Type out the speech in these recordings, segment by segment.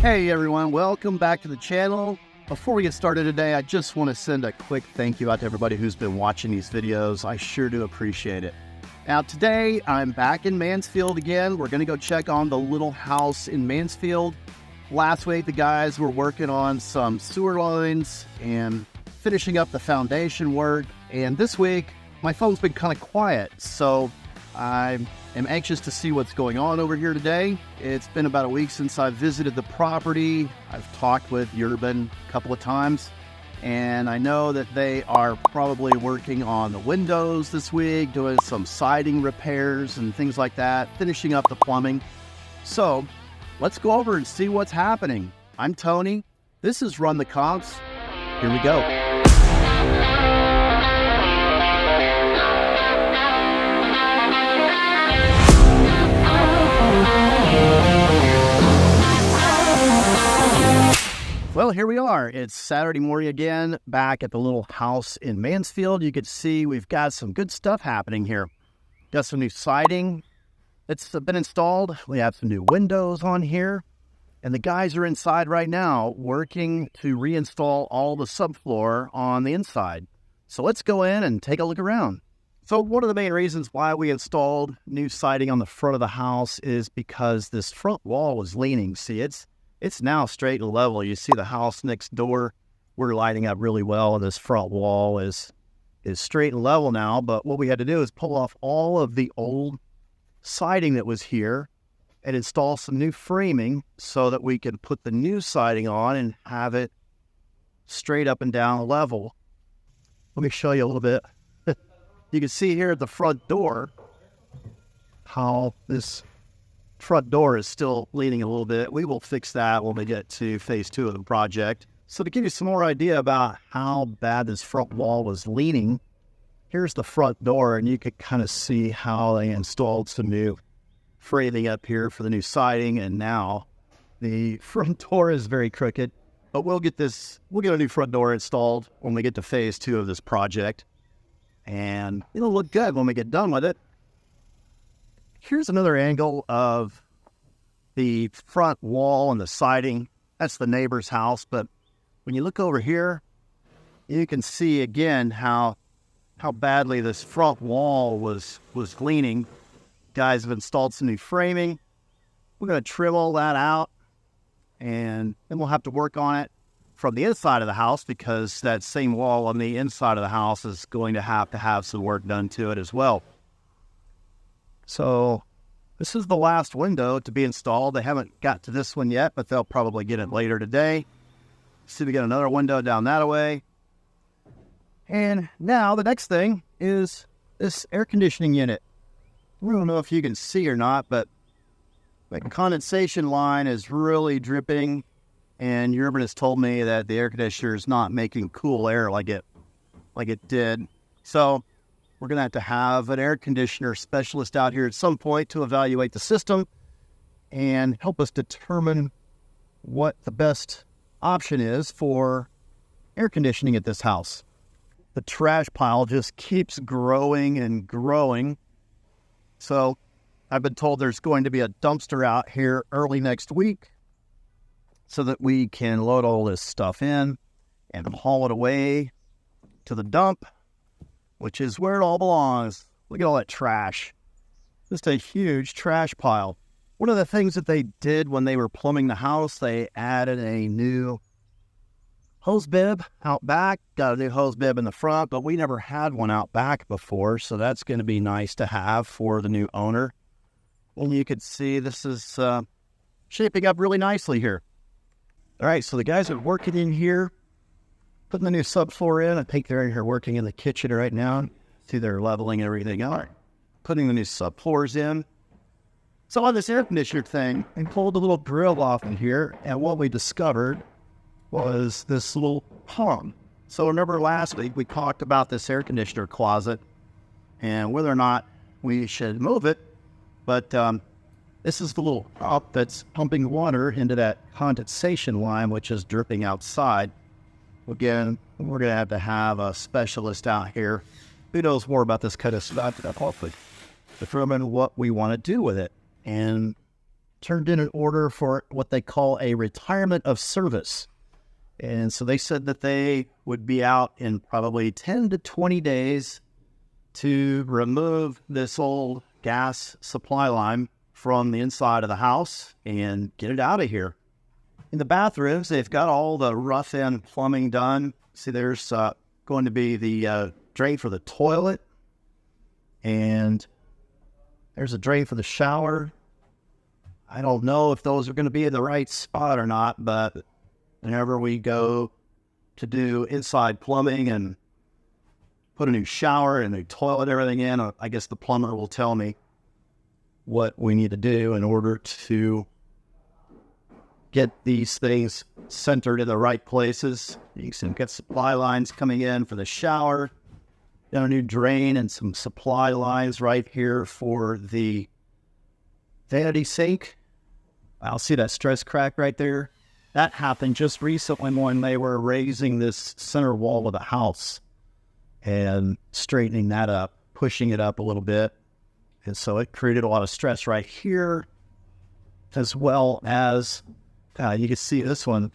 Hey everyone, welcome back to the channel. Before we get started today, I just want to send a quick thank you out to everybody who's been watching these videos. I sure do appreciate it. Now today, I'm back in Mansfield again. We're going to go check on the little house in Mansfield. Last week, the guys were working on some sewer lines and finishing up the foundation work. And this week, my phone's been kind of quiet, so I am anxious to see what's going on over here today. It's been about a week since I visited the property. I've talked with Urban a couple of times, and I know that they are probably working on the windows this week, doing some siding repairs and things like that, finishing up the plumbing. So let's go over and see what's happening. I'm Tony. This is Run the Comps. Here we go. Well, here we are. It's Saturday morning again, back at the little house in Mansfield. You can see we've got some good stuff happening here. Got some new siding that's been installed. We have some new windows on here. And the guys are inside right now working to reinstall all the subfloor on the inside. So let's go in and take a look around. So one of the main reasons why we installed new siding on the front of the house is because this front wall was leaning. See, it's now straight and level. You see the house next door, we're lighting up really well, and this front wall is straight and level now. But what we had to do is pull off all of the old siding that was here and install some new framing so that we could put the new siding on and have it straight up and down level. Let me show you a little bit. You can see here at the front door how this front door is still leaning a little bit. We will fix that when we get to phase 2 of the project. So to give you some more idea about how bad this front wall was leaning, here's the front door, and you could kind of see how they installed some new framing up here for the new siding, and now the front door is very crooked. But we'll get a new front door installed when we get to phase 2 of this project, and it'll look good when we get done with it. Here's another angle of the front wall and the siding. That's the neighbor's house, but when you look over here, you can see again how badly this front wall was leaning. Guys have installed some new framing. We're going to trim all that out, and then we'll have to work on it from the inside of the house, because that same wall on the inside of the house is going to have some work done to it as well. So this is the last window to be installed. They haven't got to this one yet, but they'll probably get it later today. See, we got another window down that way. And now the next thing is this air conditioning unit. I don't know if you can see or not, but the condensation line is really dripping, and Urban has told me that the air conditioner is not making cool air like it did. So we're going to have an air conditioner specialist out here at some point to evaluate the system and help us determine what the best option is for air conditioning at this house. The trash pile just keeps growing and growing. So I've been told there's going to be a dumpster out here early next week so that we can load all this stuff in and haul it away to the dump, which is where it all belongs. Look at all that trash. Just a huge trash pile. One of the things that they did when they were plumbing the house, they added a new hose bib out back. Got a new hose bib in the front, but we never had one out back before, so that's going to be nice to have for the new owner. And you can see this is shaping up really nicely here. All right, so the guys are working in here, putting the new subfloor in. I think they're in here working in the kitchen right now. See, they're leveling everything out, putting the new subfloors in. So on this air conditioner thing, I pulled a little grill off in here, and what we discovered was this little hung. So remember last week we talked about this air conditioner closet and whether or not we should move it, but this is the little pump that's pumping water into that condensation line, which is dripping outside. Again, we're going to have a specialist out here who knows more about this kind of stuff, hopefully determine what we want to do with it. And turned in an order for what they call a retirement of service. And so they said that they would be out in probably 10 to 20 days to remove this old gas supply line from the inside of the house and get it out of here. In the bathrooms, they've got all the rough end plumbing done. See, there's going to be the drain for the toilet, and there's a drain for the shower. I don't know if those are going to be in the right spot or not, but whenever we go to do inside plumbing and put a new shower and a new toilet, everything in, I guess the plumber will tell me what we need to do in order to get these things centered in the right places. You can get supply lines coming in for the shower, then a new drain and some supply lines right here for the vanity sink. I'll see that stress crack right there. That happened just recently when they were raising this center wall of the house and straightening that up, pushing it up a little bit. And so it created a lot of stress right here, as well as you can see this one.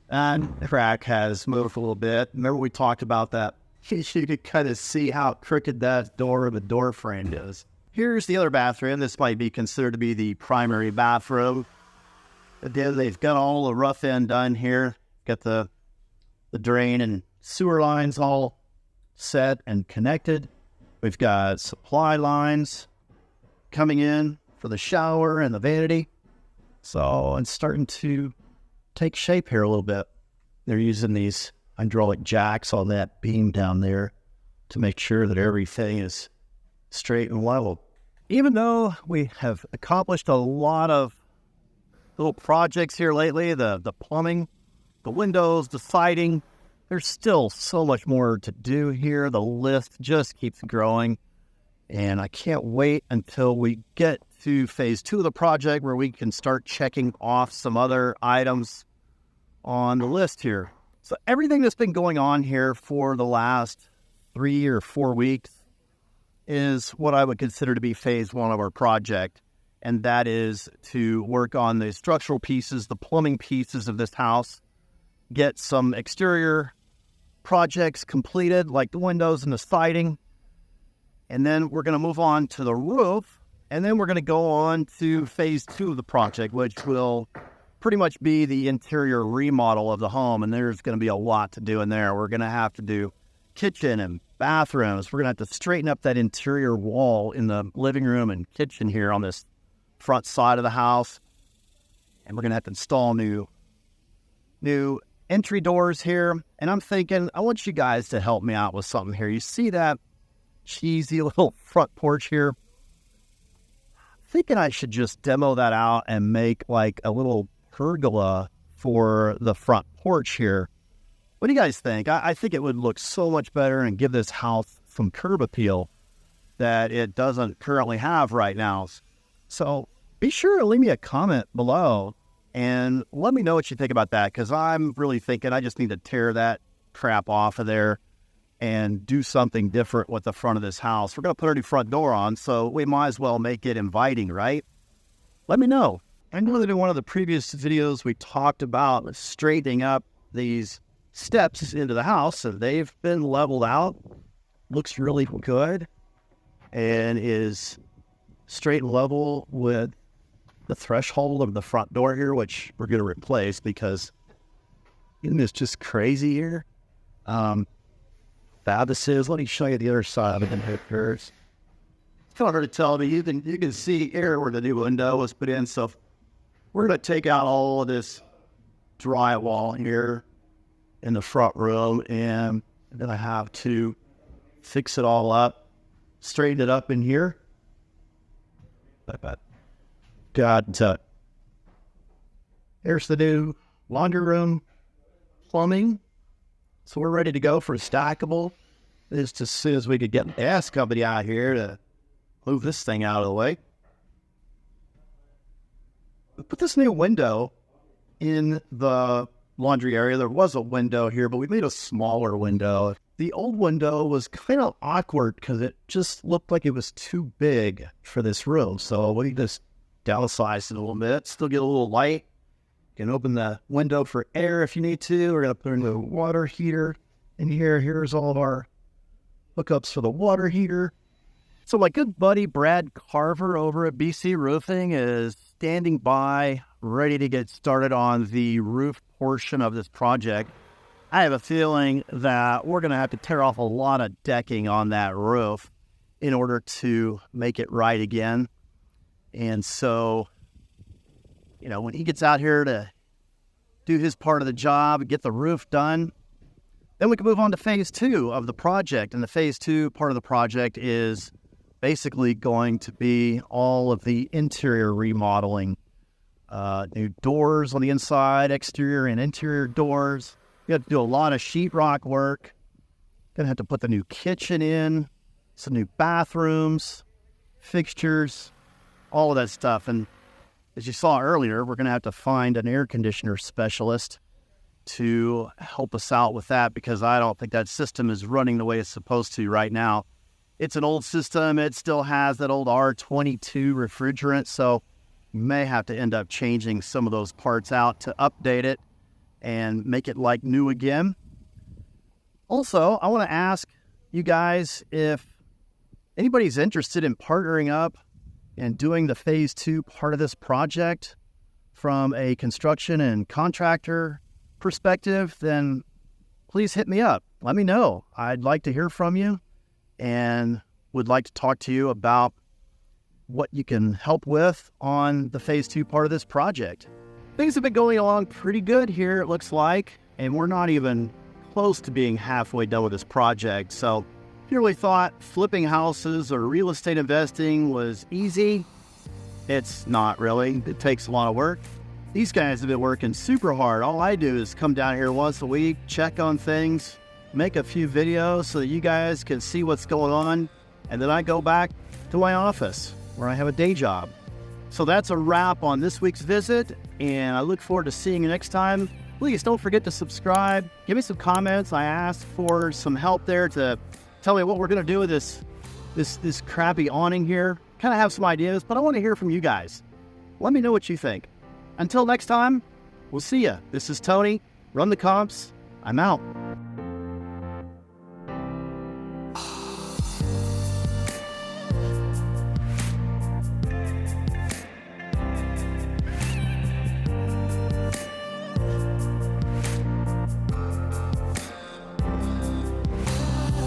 And the crack has moved a little bit. Remember we talked about that? You could kind of see how crooked that door of the door frame is. Here's the other bathroom. This might be considered to be the primary bathroom. Again, they've got all the rough end done here. Got the drain and sewer lines all set and connected. We've got supply lines coming in for the shower and the vanity. So it's starting to take shape here a little bit. They're using these hydraulic jacks on that beam down there to make sure that everything is straight and level. Even though we have accomplished a lot of little projects here lately, the plumbing, the windows, the siding, there's still so much more to do here. The list just keeps growing. And I can't wait until we get to phase 2 of the project where we can start checking off some other items on the list here. So everything that's been going on here for the last 3 or 4 weeks is what I would consider to be phase 1 of our project. And that is to work on the structural pieces, the plumbing pieces of this house, get some exterior projects completed like the windows and the siding. And then we're going to move on to the roof, and then we're going to go on to phase 2 of the project, which will pretty much be the interior remodel of the home, and there's going to be a lot to do in there. We're going to have to do kitchen and bathrooms. We're going to have to straighten up that interior wall in the living room and kitchen here on this front side of the house, and we're going to have to install new entry doors here. And I'm thinking, I want you guys to help me out with something here. You see that cheesy little front porch here? Thinking I should just demo that out and make like a little pergola for the front porch here. What do you guys think? I think it would look so much better and give this house some curb appeal that it doesn't currently have right now. So be sure to leave me a comment below and let me know what you think about that, because I'm really thinking I just need to tear that crap off of there and do something different with the front of this house. We're going to put our new front door on, so we might as well make it inviting, right? Let me know. I know that in one of the previous videos we talked about straightening up these steps into the house, and they've been leveled out. Looks really good and is straight and level with the threshold of the front door here, which we're going to replace because isn't this just crazy here? This is. Let me show you the other side of the pictures. It's hard to tell, but you can see here where the new window was put in. So we're going to take out all of this drywall here in the front room, and then I have to fix it all up, straighten it up in here. Here's the new laundry room plumbing. So we're ready to go for a stackable. Just as soon as we could get the gas company out here to move this thing out of the way. We put this new window in the laundry area. There was a window here, but we made a smaller window. The old window was kind of awkward because it just looked like it was too big for this room. So we just downsized it a little bit. Still get a little light. You can open the window for air if you need to. We're going to put in the water heater in here. Here's all of our hookups for the water heater. So my good buddy Brad Carver over at BC Roofing is standing by, ready to get started on the roof portion of this project. I have a feeling that we're going to have to tear off a lot of decking on that roof in order to make it right again. And so, you know, when he gets out here to do his part of the job, get the roof done, then we can move on to phase 2 of the project. And the phase 2 part of the project is basically going to be all of the interior remodeling, new doors on the inside, exterior and interior doors. You have to do a lot of sheetrock work. Gonna have to put the new kitchen in, some new bathrooms, fixtures, all of that stuff. And as you saw earlier, we're gonna have to find an air conditioner specialist to help us out with that, because I don't think that system is running the way it's supposed to right now. It's an old system. It still has that old R22 refrigerant, so you may have to end up changing some of those parts out to update it and make it like new again. Also, I want to ask you guys if anybody's interested in partnering up and doing the phase 2 part of this project from a construction and contractor perspective, then please hit me up. Let me know. I'd like to hear from you and would like to talk to you about what you can help with on the phase 2 part of this project. Things have been going along pretty good here, it looks like, and we're not even close to being halfway done with this project. So if you really thought flipping houses or real estate investing was easy, it's not really. It takes a lot of work. These guys have been working super hard. All I do is come down here once a week, check on things, make a few videos so that you guys can see what's going on, and then I go back to my office where I have a day job. So that's a wrap on this week's visit, and I look forward to seeing you next time. Please don't forget to subscribe. Give me some comments. I asked for some help there to tell me what we're going to do with this crappy awning here. Kind of have some ideas, but I want to hear from you guys. Let me know what you think. Until next time, we'll see ya. This is Tony. Run the comps. I'm out.